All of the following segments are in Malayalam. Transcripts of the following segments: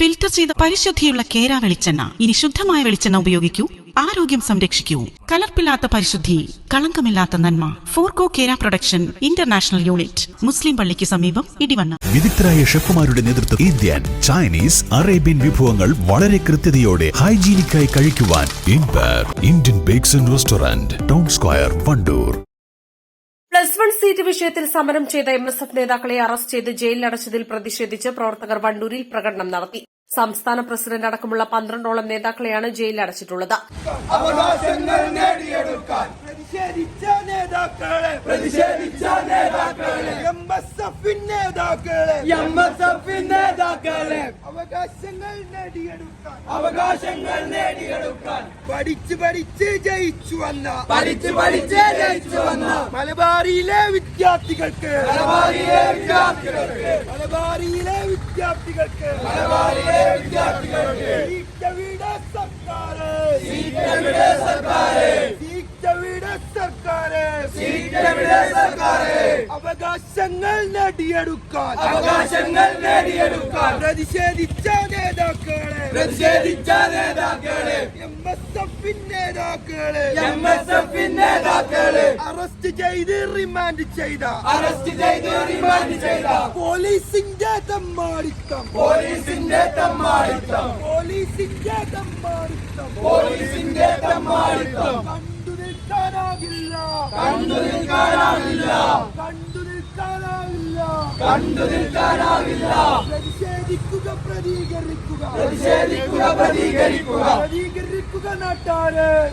ഫിൽറ്റർ ചെയ്ത പരിശുദ്ധിയുള്ള കേര വെളിച്ചെണ്ണ. ഇനി ശുദ്ധമായ വെളിച്ചെണ്ണ ഉപയോഗിക്കൂ, ആരോഗ്യം സംരക്ഷിക്കൂ. കലർപ്പില്ലാത്ത പരിശുദ്ധി, കളങ്കമില്ലാത്ത നന്മ. ഫോർകോ കേര പ്രൊഡക്ഷൻ ഇന്റർനാഷണൽ യൂണിറ്റ്, മുസ്ലിം പള്ളിക്ക് സമീപം, ഇടിവണ്ണ. വിദഗ്ധരായ ഷെഫുമാരുടെ നേതൃത്വം ഇന്ത്യൻ, ചൈനീസ്, അറേബ്യൻ വിഭവങ്ങൾ വളരെ കൃത്യതയോടെ ഹൈജീനിക്കായി കഴിക്കുവാൻ Indian bakes and restaurant, town square, Wandoor. +1 seat വിഷയത്തിൽ സമരം ചെയ്ത MSF നേതാക്കളെ അറസ്റ്റ് ചെയ്ത് ജയിലിലടച്ചതിൽ പ്രതിഷേധിച്ച് പ്രവർത്തകർ വണ്ടൂരിൽ പ്രകടനം നടത്തി. സംസ്ഥാന പ്രസിഡന്റ് അടക്കമുള്ള 12ഓളം നേതാക്കളെയാണ് ജയിലിലടച്ചിട്ടുള്ളത്. അവകാശങ്ങൾ നേടിയെടുക്കാൻ പ്രതിഷേധിച്ച നേതാക്കളെ അവകാശങ്ങൾ നേടിയെടുക്കാൻ പഠിച്ച് ജയിച്ചു വന്ന മലബാറിയിലെ വിദ്യാർത്ഥികൾക്ക് അവകാശങ്ങൾ നേടിയെടുക്കാൻ പ്രതിഷേധിച്ച നേതാക്കളെ MSF നേതാക്കളെ അറസ്റ്റ് ചെയ്ത് റിമാൻഡ് ചെയ്ത പോലീസിന്റെ തമ്മാടിത്തം കണ്ടു നിൽക്കാനാവില്ല.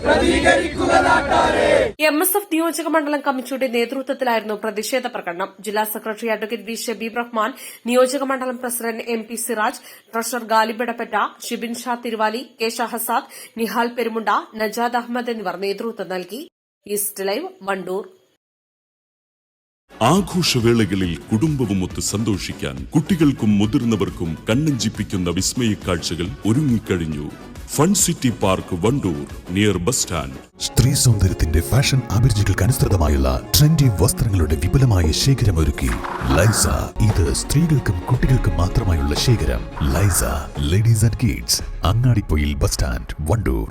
പ്രതികരിക്കുക നാട്ടാരെ. MSF നിയോജക മണ്ഡലം കമ്മിറ്റിയുടെ നേതൃത്വത്തിലായിരുന്നു പ്രതിഷേധ പ്രകടനം. ജില്ലാ secretary advocate V Shabeeb Rahman, നിയോജക മണ്ഡലം പ്രസിഡന്റ് MP സിറാജ്, ട്രഷറർ ഗാലിബെടപ്പറ്റ, ഷിബിൻ ഷാ തിരുവാലി, കെ ഷഹസാദ്, നിഹാൽ പെരുമുണ്ട, നജാദ് അഹമ്മദ് എന്നിവർ നേതൃത്വം നൽകി. East live, Wandoor. ആഘോഷവേളകളിൽ കുടുംബവുമൊത്ത് സന്തോഷിക്കാൻ കുട്ടികൾക്കും മുതിർന്നവർക്കും കണ്ണഞ്ചിപ്പിക്കുന്ന വിസ്മയ കാഴ്ചകൾ ഒരുങ്ങിക്കഴിഞ്ഞു. Fun city park, Wandoor, near bus stand. സ്ത്രീ സൗന്ദര്യത്തിന്റെ ഫാഷൻ അഭിരുചികൾക്ക് അനുസൃതമായുള്ള ട്രെൻഡി വസ്ത്രങ്ങളുടെ വിപുലമായ ശേഖരമൊരുക്കി ലൈസ. ഇത് സ്ത്രീകൾക്കും കുട്ടികൾക്കും മാത്രമായുള്ള ശേഖരം. ലൈസ ladies and kids, Angadipoyil bus stand, Wandoor.